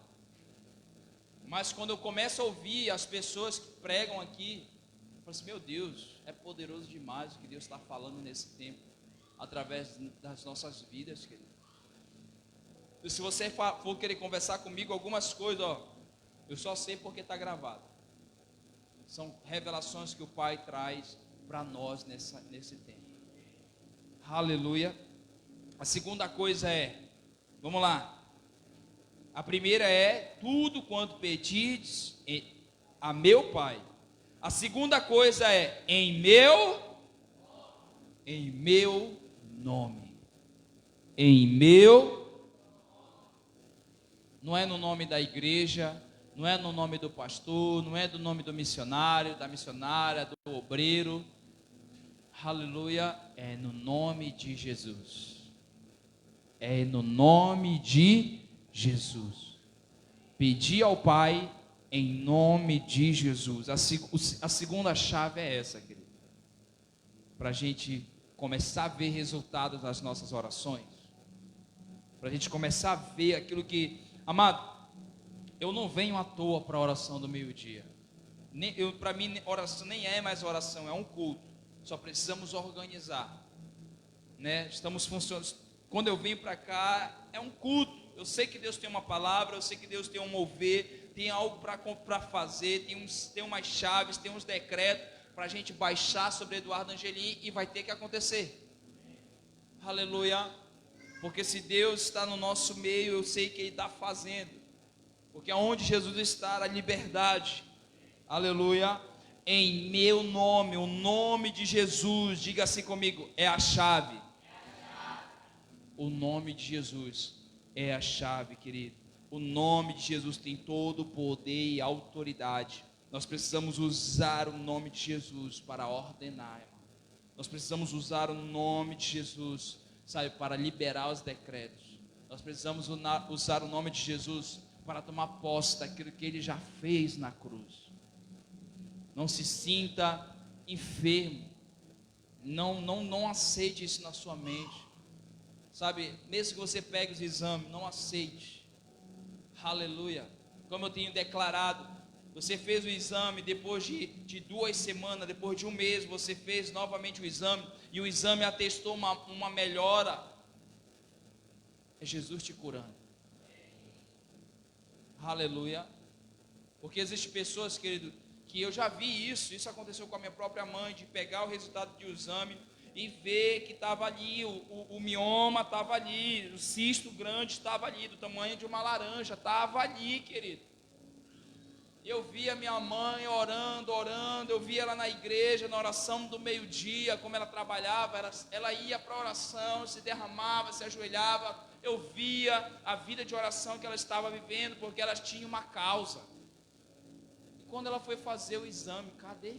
Mas quando eu começo a ouvir as pessoas que pregam aqui, eu falo assim: meu Deus, é poderoso demais o que Deus está falando nesse tempo, através das nossas vidas, querido. E se você for querer conversar comigo algumas coisas, eu só sei porque está gravado. São revelações que o Pai traz para nós nesse tempo. Aleluia. A segunda coisa vamos lá. A primeira é: tudo quanto pedides a meu Pai. A segunda coisa é: em meu nome. Em meu, não é no nome da igreja, não é no nome do pastor, não é do nome do missionário, da missionária, do obreiro. Aleluia, é no nome de Jesus. É no nome de Jesus. Pedir ao Pai em nome de Jesus. A segunda chave é essa, querido, para a gente começar a ver resultados nas nossas orações, para a gente começar a ver aquilo que, amado, eu não venho à toa para a oração do meio-dia. Para mim, oração nem é mais oração, é um culto. Só precisamos organizar, Estamos funcionando. Quando eu venho para cá, é um culto. Eu sei que Deus tem uma palavra, eu sei que Deus tem um mover, tem algo para fazer, tem umas chaves, tem uns decretos para a gente baixar sobre Eduardo Angelim, e vai ter que acontecer. Aleluia. Porque se Deus está no nosso meio, eu sei que Ele está fazendo. Porque aonde Jesus está, a liberdade. Aleluia. Em meu nome, o nome de Jesus, diga assim comigo, é a chave. O nome de Jesus é a chave, querido. O nome de Jesus tem todo o poder e autoridade. Nós precisamos usar o nome de Jesus para ordenar, irmão. Nós precisamos usar o nome de Jesus, para liberar os decretos. Nós precisamos usar o nome de Jesus para tomar posse daquilo que Ele já fez na cruz. Não se sinta enfermo. Não aceite isso na sua mente. Mesmo que você pegue os exames, não aceite. Aleluia. Como eu tenho declarado, você fez o exame, depois de 2 semanas, depois de 1 mês, você fez novamente o exame, e o exame atestou uma melhora. É Jesus te curando. Aleluia. Porque existem pessoas, querido, que eu já vi isso aconteceu com a minha própria mãe, de pegar o resultado de um exame e ver que estava ali, o mioma estava ali, o cisto grande estava ali, do tamanho de uma laranja, estava ali, querido. Eu via minha mãe orando, eu via ela na igreja, na oração do meio-dia, como ela trabalhava, ela ia para a oração, se derramava, se ajoelhava, eu via a vida de oração que ela estava vivendo, porque ela tinha uma causa. E quando ela foi fazer o exame, cadê?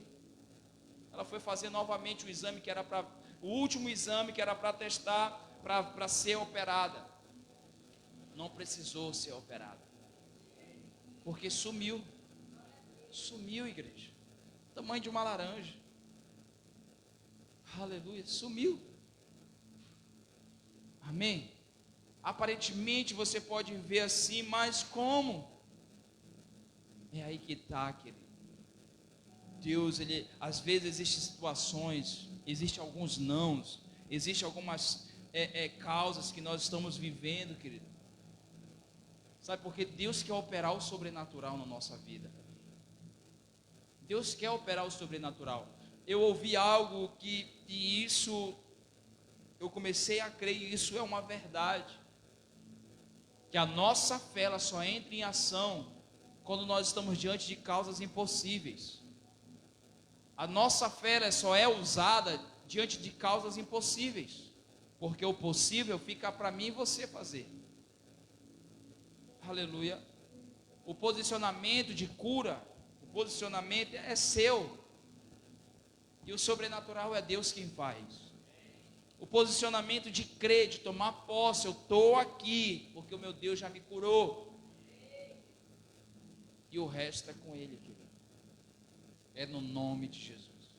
Ela foi fazer novamente o exame que era para, o último exame que era para testar, para ser operada. Não precisou ser operada, porque sumiu, igreja, tamanho de uma laranja, aleluia, sumiu, amém? Aparentemente você pode ver assim, mas como? É aí que está, querido. Deus, às vezes existem situações, existem alguns nãos, existem algumas causas que nós estamos vivendo, querido. Sabe, porque Deus quer operar o sobrenatural na nossa vida. Deus quer operar o sobrenatural. Eu ouvi algo e isso, eu comecei a crer, e isso é uma verdade. Que a nossa fé, ela só entra em ação quando nós estamos diante de causas impossíveis. A nossa fé só é usada diante de causas impossíveis, porque o possível fica para mim e você fazer. Aleluia. O posicionamento de cura, o posicionamento é seu, e o sobrenatural é Deus quem faz. O posicionamento de crer, de tomar posse, eu estou aqui, porque o meu Deus já me curou, e o resto é com Ele, querido. É no nome de Jesus.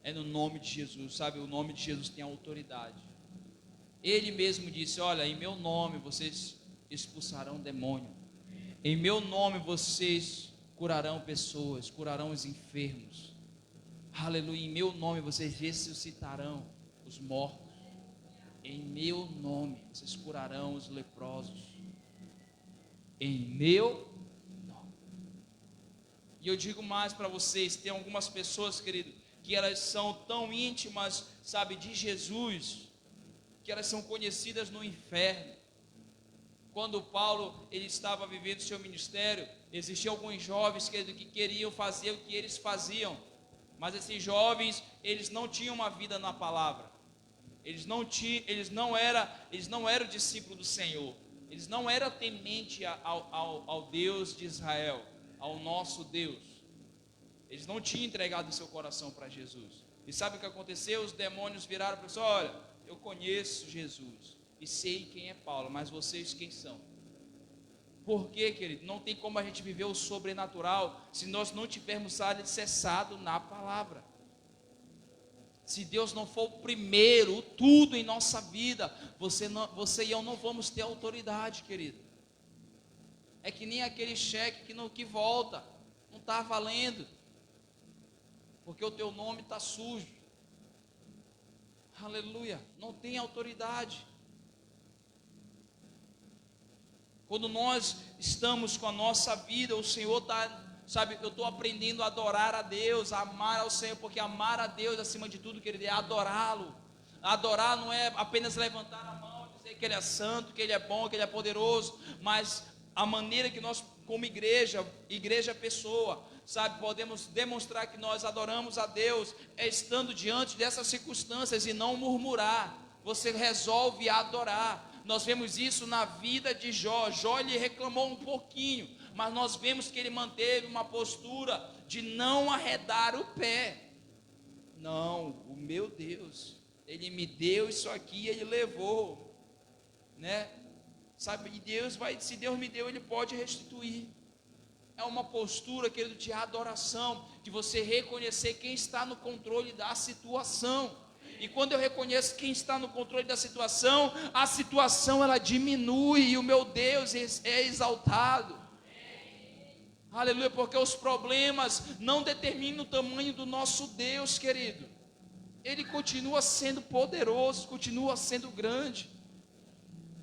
É no nome de Jesus, sabe? O nome de Jesus tem autoridade. Ele mesmo disse: olha, em meu nome vocês expulsarão demônio. Em meu nome vocês curarão pessoas, curarão os enfermos. Aleluia. Em meu nome vocês ressuscitarão os mortos. Em meu nome vocês curarão os leprosos. Em meu nome. E eu digo mais para vocês, tem algumas pessoas, querido, que elas são tão íntimas, sabe, de Jesus, que elas são conhecidas no inferno. Quando Paulo, ele estava vivendo seu ministério, existiam alguns jovens que queriam fazer o que eles faziam, mas esses jovens, eles não tinham uma vida na palavra, eles não eram discípulos do Senhor, eles não eram tementes ao Deus de Israel, ao nosso Deus. Eles não tinham entregado seu coração para Jesus. E sabe o que aconteceu? Os demônios viraram para eles: olha, eu conheço Jesus e sei quem é Paulo, mas vocês quem são? Por quê, querido? Não tem como a gente viver o sobrenatural se nós não tivermos alicerçado na palavra. Se Deus não for o primeiro, o tudo em nossa vida, você e eu não vamos ter autoridade, querido. É que nem aquele cheque que volta, não está valendo, porque o teu nome está sujo. Aleluia, não tem autoridade. Quando nós estamos com a nossa vida, o Senhor está, sabe, eu estou aprendendo a adorar a Deus, a amar ao Senhor, porque amar a Deus acima de tudo, querido, é adorá-lo. Adorar não é apenas levantar a mão, dizer que Ele é santo, que Ele é bom, que Ele é poderoso, mas a maneira que nós, como igreja pessoa, sabe, podemos demonstrar que nós adoramos a Deus, é estando diante dessas circunstâncias e não murmurar. Você resolve adorar. Nós vemos isso na vida de Jó. Jó, ele reclamou um pouquinho, mas nós vemos que ele manteve uma postura de não arredar o pé. Não, o meu Deus, Ele me deu isso aqui, Ele levou, né? Sabe, e se Deus me deu, Ele pode restituir. É uma postura, querido, de adoração, de você reconhecer quem está no controle da situação. E quando eu reconheço quem está no controle da situação, a situação ela diminui e o meu Deus é exaltado. Aleluia, porque os problemas não determinam o tamanho do nosso Deus, querido. Ele continua sendo poderoso, continua sendo grande.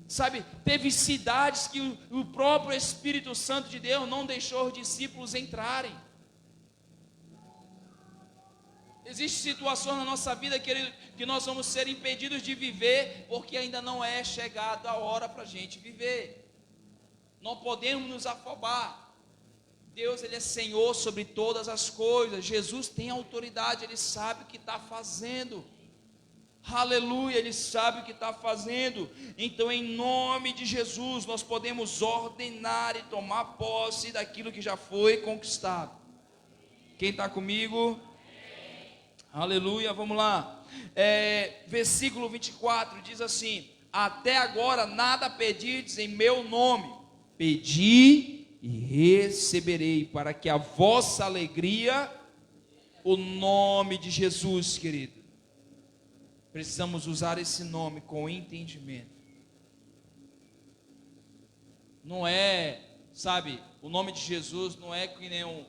Sabe, teve cidades que o próprio Espírito Santo de Deus não deixou os discípulos entrarem. Existem situações na nossa vida, querido, que nós vamos ser impedidos de viver, porque ainda não é chegada a hora para a gente viver. Não podemos nos afobar. Deus, Ele é Senhor sobre todas as coisas. Jesus tem autoridade, Ele sabe o que está fazendo. Aleluia, Ele sabe o que está fazendo. Então, em nome de Jesus, nós podemos ordenar e tomar posse daquilo que já foi conquistado. Quem está comigo? Aleluia, vamos lá. Versículo 24 diz assim: até agora nada pedides em meu nome, pedi e receberei, para que a vossa alegria, o nome de Jesus, querido, precisamos usar esse nome com entendimento. Não é, sabe, o nome de Jesus não é que nem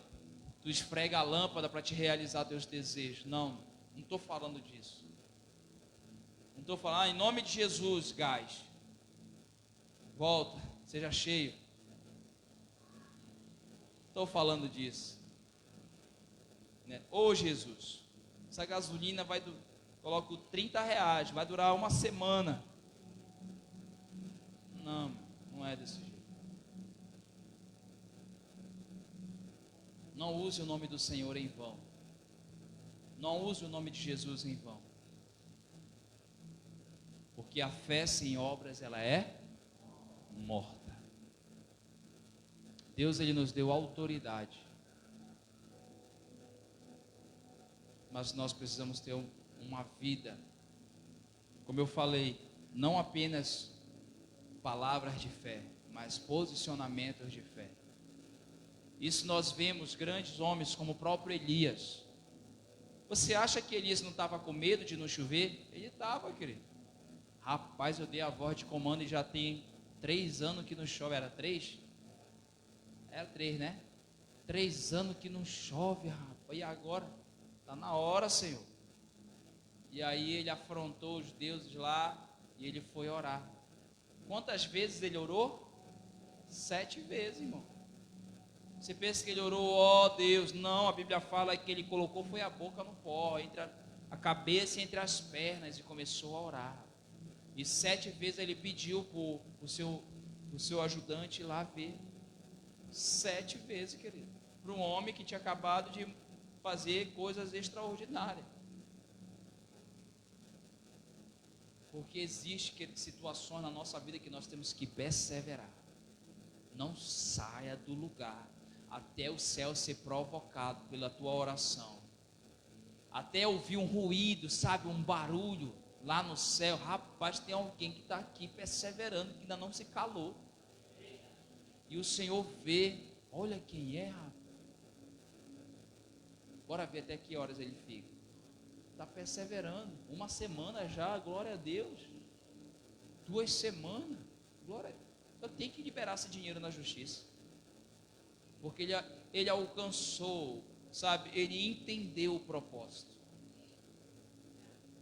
tu esfrega a lâmpada para te realizar teus desejos. Não estou falando disso. Não estou falando, em nome de Jesus, gás, volta, seja cheio. Estou falando disso, né? Ô Jesus, essa gasolina coloco R$30, vai durar uma semana. Não é desse jeito. Não use o nome do Senhor em vão. Não use o nome de Jesus em vão. Porque a fé sem obras, ela é morta. Deus, Ele nos deu autoridade. Mas nós precisamos ter uma vida, como eu falei, não apenas palavras de fé, mas posicionamentos de fé. Isso nós vemos grandes homens como o próprio Elias. Você acha que Elias não estava com medo de não chover? Ele estava, querido. Rapaz, eu dei a voz de comando e já tem 3 anos que não chove. Era 3? Era 3, né? 3 anos que não chove, rapaz. E agora? Está na hora, Senhor. E aí ele afrontou os deuses lá e ele foi orar. Quantas vezes ele orou? 7 vezes, irmão. Você pensa que ele orou, ó Deus? Não, a Bíblia fala que ele colocou foi a boca no pó, entre a cabeça e entre as pernas, e começou a orar. E 7 vezes ele pediu para o seu ajudante ir lá ver. 7 vezes, querido. Para um homem que tinha acabado de fazer coisas extraordinárias. Porque existe situações na nossa vida que nós temos que perseverar. Não saia do lugar até o céu ser provocado pela tua oração. Até ouvir um ruído, sabe, um barulho lá no céu. Rapaz, tem alguém que está aqui perseverando, que ainda não se calou. E o Senhor vê, olha quem é, rapaz. Bora ver até que horas ele fica. Está perseverando, 1 semana já, glória a Deus. 2 semanas, glória a Deus. Eu tenho que liberar esse dinheiro na justiça. Porque ele alcançou, sabe, ele entendeu o propósito.